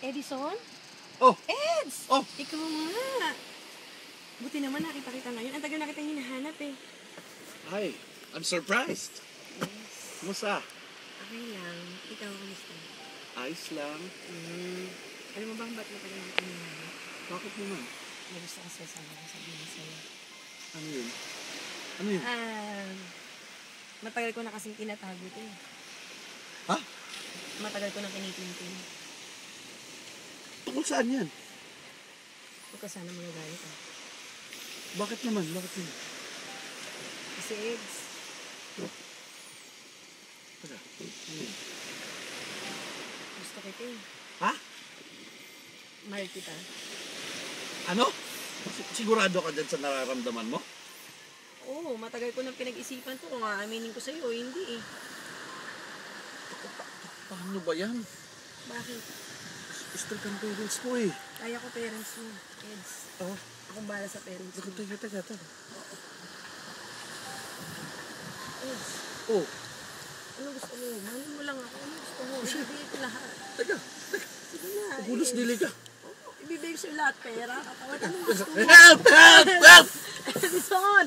Edison? Oh! Eds! Oh! Ikaw nga. Buti naman nakita kita ngayon. Ang tagal na kitang hinahanap eh. Hi, I'm surprised. Yes. Kumusta? Okay lang. Ikaw, kamusta? Ayos lang. Alam mo bang ba't matagal na kitang hinahanap? Bakit naman? May gusto kasi sana ko sabihin sa'yo. Ano yun? Ano yun? Matagal ko na kasing tinatago ito eh. Ha? Matagal ko na kinitintin. Tungkol saan yan? Huwag ka sana magagalit ah. Bakit naman? Bakit naman? Kasi Eds, Teka, ano yun? gusto kita eh. Ha? Mahal kita. Ano? Sigurado ka dyan sa nararamdaman mo? Oo, matagal ko nang pinag-isipan to kung aaminin ko sa'yo. Hindi eh. Paano ba yan? Bakit? Strict ang parents ko eh. Kaya ko parents mo, Eds. Oh, Akong bahala sa parents mo. teka. Eds, Oh, ano gusto mo? Mahalin mo lang ako. Ano gusto mo? Ibibigay ko lahat. teka. Sige na. Bulos dili ka. Oo, ibibigay ko sa'yo lahat pera. Katawad, ano gusto mo? Help! Edison!